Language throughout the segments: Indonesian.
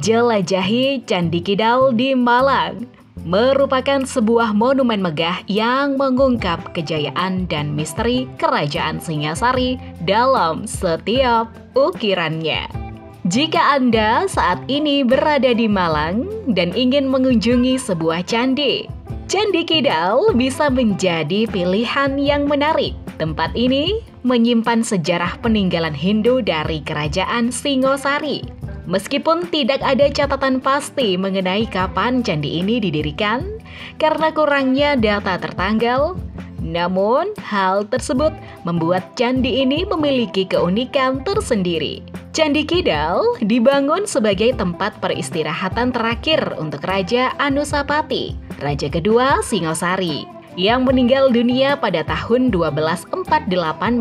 Jelajahi Candi Kidal di Malang merupakan sebuah monumen megah yang mengungkap kejayaan dan misteri Kerajaan Singasari dalam setiap ukirannya. Jika Anda saat ini berada di Malang dan ingin mengunjungi sebuah candi, Candi Kidal bisa menjadi pilihan yang menarik. Tempat ini menyimpan sejarah peninggalan Hindu dari Kerajaan Singasari. Meskipun tidak ada catatan pasti mengenai kapan candi ini didirikan karena kurangnya data tertanggal, namun hal tersebut membuat candi ini memiliki keunikan tersendiri. Candi Kidal dibangun sebagai tempat peristirahatan terakhir untuk Raja Anusapati, Raja kedua Singasari, yang meninggal dunia pada tahun 1248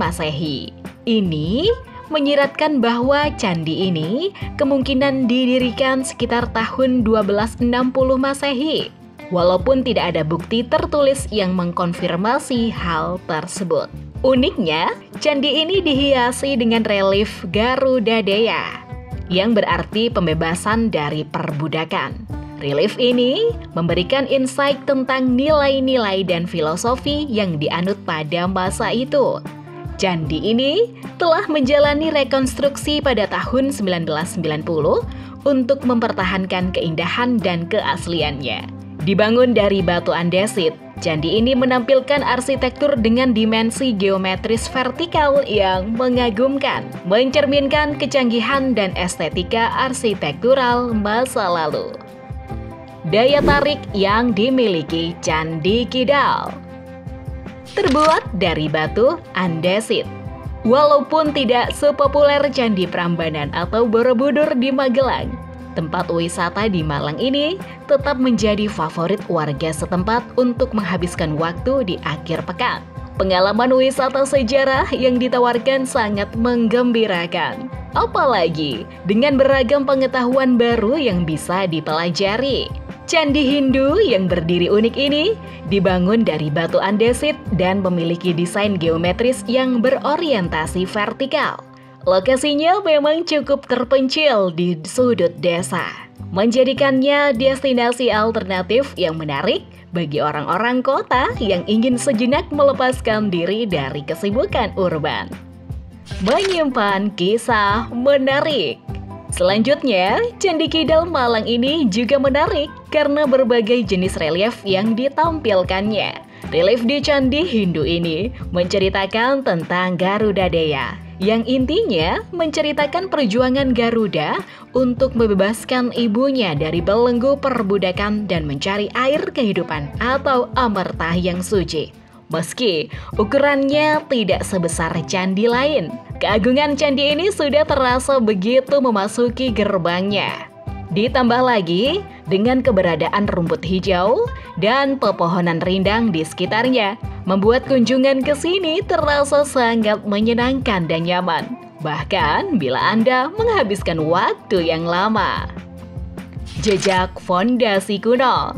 Masehi. Ini menyiratkan bahwa candi ini kemungkinan didirikan sekitar tahun 1260 Masehi, walaupun tidak ada bukti tertulis yang mengkonfirmasi hal tersebut. Uniknya, candi ini dihiasi dengan relief Garuda Dea, yang berarti pembebasan dari perbudakan. Relief ini memberikan insight tentang nilai-nilai dan filosofi yang dianut pada masa itu. Candi ini telah menjalani rekonstruksi pada tahun 1990 untuk mempertahankan keindahan dan keasliannya. Dibangun dari batu andesit, candi ini menampilkan arsitektur dengan dimensi geometris vertikal yang mengagumkan, mencerminkan kecanggihan dan estetika arsitektural masa lalu. Daya tarik yang dimiliki Candi Kidal terbuat dari batu andesit. Walaupun tidak sepopuler Candi Prambanan atau Borobudur di Magelang, tempat wisata di Malang ini tetap menjadi favorit warga setempat untuk menghabiskan waktu di akhir pekan. Pengalaman wisata sejarah yang ditawarkan sangat menggembirakan, apalagi dengan beragam pengetahuan baru yang bisa dipelajari. Candi Hindu yang berdiri unik ini dibangun dari batu andesit dan memiliki desain geometris yang berorientasi vertikal. Lokasinya memang cukup terpencil di sudut desa, menjadikannya destinasi alternatif yang menarik bagi orang-orang kota yang ingin sejenak melepaskan diri dari kesibukan urban. Menyimpan kisah menarik. Selanjutnya, Candi Kidal Malang ini juga menarik karena berbagai jenis relief yang ditampilkannya. Relief di Candi Hindu ini menceritakan tentang Garuda Dea, yang intinya menceritakan perjuangan Garuda untuk membebaskan ibunya dari belenggu perbudakan dan mencari air kehidupan atau amerta yang suci. Meski ukurannya tidak sebesar candi lain, keagungan candi ini sudah terasa begitu memasuki gerbangnya. Ditambah lagi dengan keberadaan rumput hijau dan pepohonan rindang di sekitarnya, membuat kunjungan ke sini terasa sangat menyenangkan dan nyaman. Bahkan bila Anda menghabiskan waktu yang lama. Jejak fondasi kuno.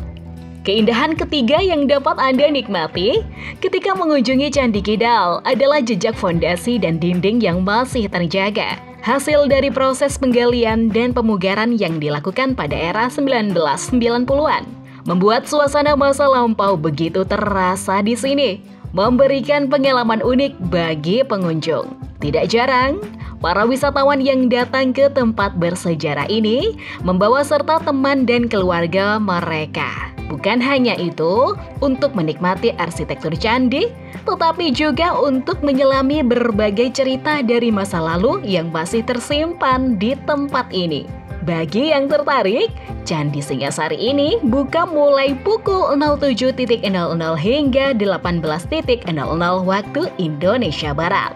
Keindahan ketiga yang dapat Anda nikmati ketika mengunjungi Candi Kidal adalah jejak fondasi dan dinding yang masih terjaga. Hasil dari proses penggalian dan pemugaran yang dilakukan pada era 1990-an. Membuat suasana masa lampau begitu terasa di sini, memberikan pengalaman unik bagi pengunjung. Tidak jarang, para wisatawan yang datang ke tempat bersejarah ini membawa serta teman dan keluarga mereka. Bukan hanya itu, untuk menikmati arsitektur candi, tetapi juga untuk menyelami berbagai cerita dari masa lalu yang masih tersimpan di tempat ini. Bagi yang tertarik, Candi Singasari ini buka mulai pukul 07.00 hingga 18.00 waktu Indonesia Barat.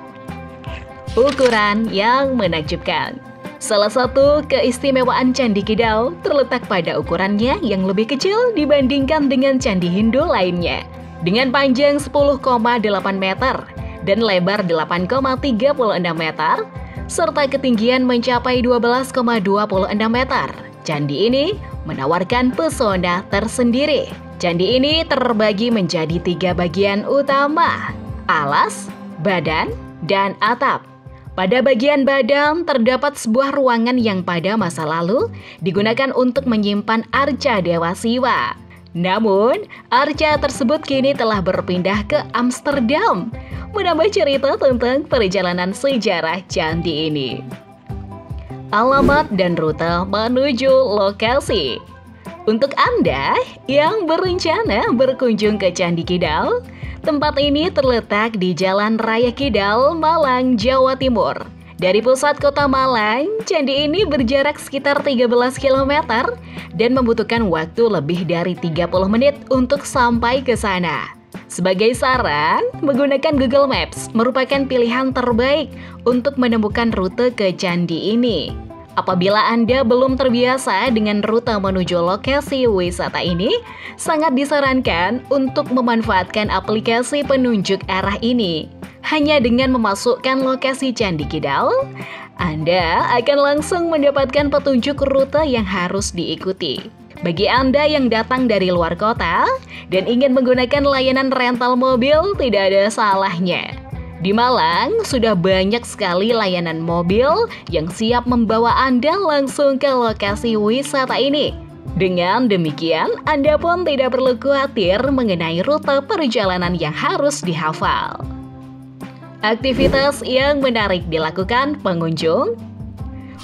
Ukuran yang menakjubkan. Salah satu keistimewaan Candi Kidal terletak pada ukurannya yang lebih kecil dibandingkan dengan candi Hindu lainnya. Dengan panjang 10,8 meter dan lebar 8,36 meter, serta ketinggian mencapai 12,26 meter. Candi ini menawarkan pesona tersendiri. Candi ini terbagi menjadi 3 bagian utama: alas, badan, dan atap. Pada bagian badan terdapat sebuah ruangan yang pada masa lalu digunakan untuk menyimpan arca Dewa Siwa. Namun, arca tersebut kini telah berpindah ke Amsterdam, menambah cerita tentang perjalanan sejarah candi ini. Alamat dan rute menuju lokasi. Untuk Anda yang berencana berkunjung ke Candi Kidal, tempat ini terletak di Jalan Raya Kidal, Malang, Jawa Timur. Dari pusat kota Malang, candi ini berjarak sekitar 13 km dan membutuhkan waktu lebih dari 30 menit untuk sampai ke sana. Sebagai saran, menggunakan Google Maps merupakan pilihan terbaik untuk menemukan rute ke candi ini. Apabila Anda belum terbiasa dengan rute menuju lokasi wisata ini, sangat disarankan untuk memanfaatkan aplikasi penunjuk arah ini. Hanya dengan memasukkan lokasi Candi Kidal, Anda akan langsung mendapatkan petunjuk rute yang harus diikuti. Bagi Anda yang datang dari luar kota dan ingin menggunakan layanan rental mobil, tidak ada salahnya. Di Malang, sudah banyak sekali layanan mobil yang siap membawa Anda langsung ke lokasi wisata ini. Dengan demikian, Anda pun tidak perlu khawatir mengenai rute perjalanan yang harus dihafal. Aktivitas yang menarik dilakukan pengunjung: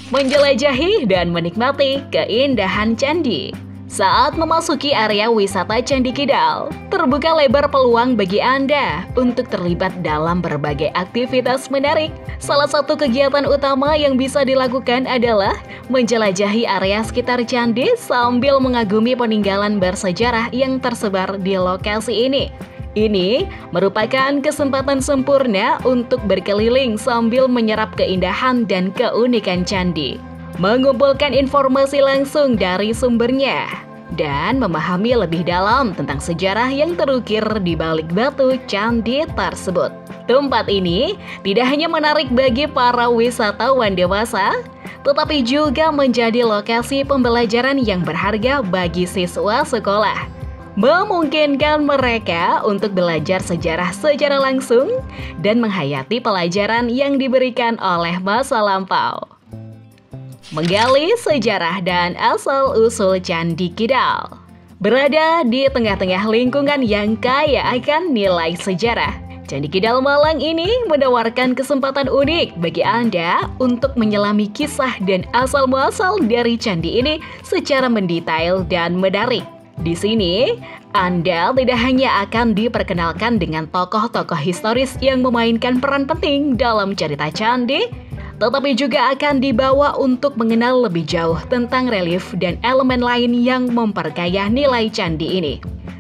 menjelajahi dan menikmati keindahan candi. Saat memasuki area wisata Candi Kidal, terbuka lebar peluang bagi Anda untuk terlibat dalam berbagai aktivitas menarik. Salah satu kegiatan utama yang bisa dilakukan adalah menjelajahi area sekitar candi sambil mengagumi peninggalan bersejarah yang tersebar di lokasi ini. Ini merupakan kesempatan sempurna untuk berkeliling sambil menyerap keindahan dan keunikan candi, mengumpulkan informasi langsung dari sumbernya, dan memahami lebih dalam tentang sejarah yang terukir di balik batu candi tersebut. Tempat ini tidak hanya menarik bagi para wisatawan dewasa, tetapi juga menjadi lokasi pembelajaran yang berharga bagi siswa sekolah, memungkinkan mereka untuk belajar sejarah secara langsung dan menghayati pelajaran yang diberikan oleh masa lampau. Menggali sejarah dan asal-usul Candi Kidal. Berada di tengah-tengah lingkungan yang kaya akan nilai sejarah, Candi Kidal Malang ini menawarkan kesempatan unik bagi Anda untuk menyelami kisah dan asal-muasal dari candi ini secara mendetail dan menarik. Di sini, Anda tidak hanya akan diperkenalkan dengan tokoh-tokoh historis yang memainkan peran penting dalam cerita candi, tetapi juga akan dibawa untuk mengenal lebih jauh tentang relief dan elemen lain yang memperkaya nilai candi ini.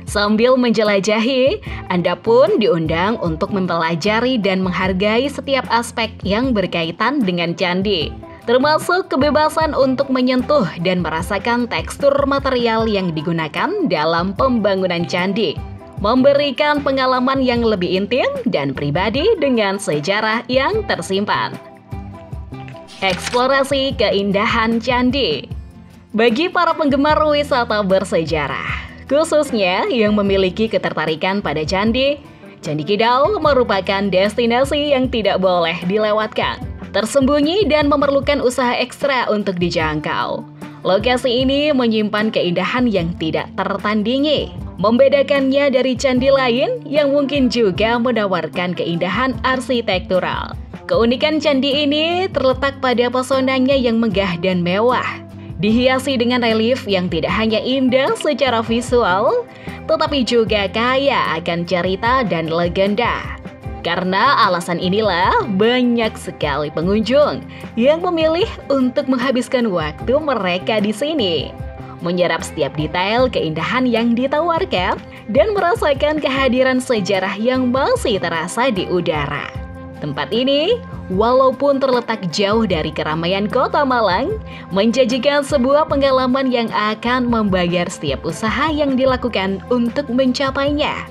Sambil menjelajahi, Anda pun diundang untuk mempelajari dan menghargai setiap aspek yang berkaitan dengan candi, termasuk kebebasan untuk menyentuh dan merasakan tekstur material yang digunakan dalam pembangunan candi, memberikan pengalaman yang lebih intim dan pribadi dengan sejarah yang tersimpan. Eksplorasi keindahan candi. Bagi para penggemar wisata bersejarah, khususnya yang memiliki ketertarikan pada candi, Candi Kidal merupakan destinasi yang tidak boleh dilewatkan. Tersembunyi dan memerlukan usaha ekstra untuk dijangkau. Lokasi ini menyimpan keindahan yang tidak tertandingi, membedakannya dari candi lain yang mungkin juga menawarkan keindahan arsitektural. Keunikan candi ini terletak pada pesonanya yang megah dan mewah, dihiasi dengan relief yang tidak hanya indah secara visual, tetapi juga kaya akan cerita dan legenda. Karena alasan inilah banyak sekali pengunjung yang memilih untuk menghabiskan waktu mereka di sini, menyerap setiap detail keindahan yang ditawarkan dan merasakan kehadiran sejarah yang masih terasa di udara. Tempat ini, walaupun terletak jauh dari keramaian kota Malang, menjanjikan sebuah pengalaman yang akan membayar setiap usaha yang dilakukan untuk mencapainya.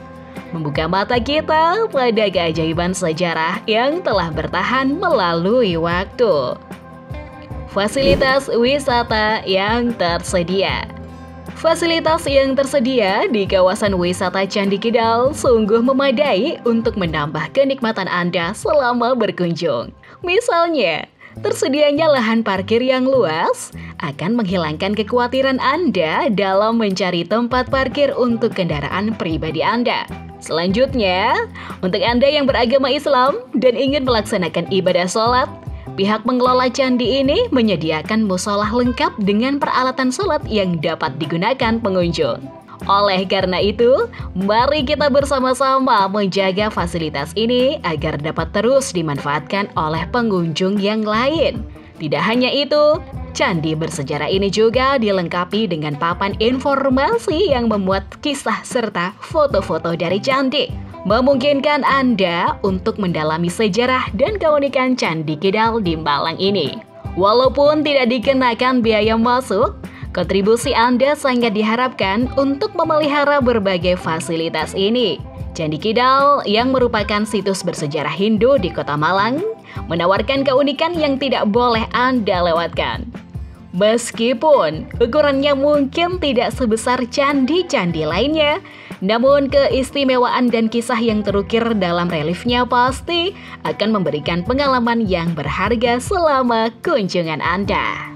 Membuka mata kita pada keajaiban sejarah yang telah bertahan melalui waktu. Fasilitas wisata yang tersedia. Fasilitas yang tersedia di kawasan wisata Candi Kidal sungguh memadai untuk menambah kenikmatan Anda selama berkunjung. Misalnya, tersedianya lahan parkir yang luas akan menghilangkan kekhawatiran Anda dalam mencari tempat parkir untuk kendaraan pribadi Anda. Selanjutnya, untuk Anda yang beragama Islam dan ingin melaksanakan ibadah sholat, pihak pengelola candi ini menyediakan musolah lengkap dengan peralatan sholat yang dapat digunakan pengunjung. Oleh karena itu, mari kita bersama-sama menjaga fasilitas ini agar dapat terus dimanfaatkan oleh pengunjung yang lain. Tidak hanya itu, candi bersejarah ini juga dilengkapi dengan papan informasi yang memuat kisah serta foto-foto dari candi, memungkinkan Anda untuk mendalami sejarah dan keunikan Candi Kidal di Malang ini. Walaupun tidak dikenakan biaya masuk, kontribusi Anda sangat diharapkan untuk memelihara berbagai fasilitas ini. Candi Kidal yang merupakan situs bersejarah Hindu di Kota Malang menawarkan keunikan yang tidak boleh Anda lewatkan. Meskipun ukurannya mungkin tidak sebesar candi-candi lainnya, namun keistimewaan dan kisah yang terukir dalam reliefnya pasti akan memberikan pengalaman yang berharga selama kunjungan Anda.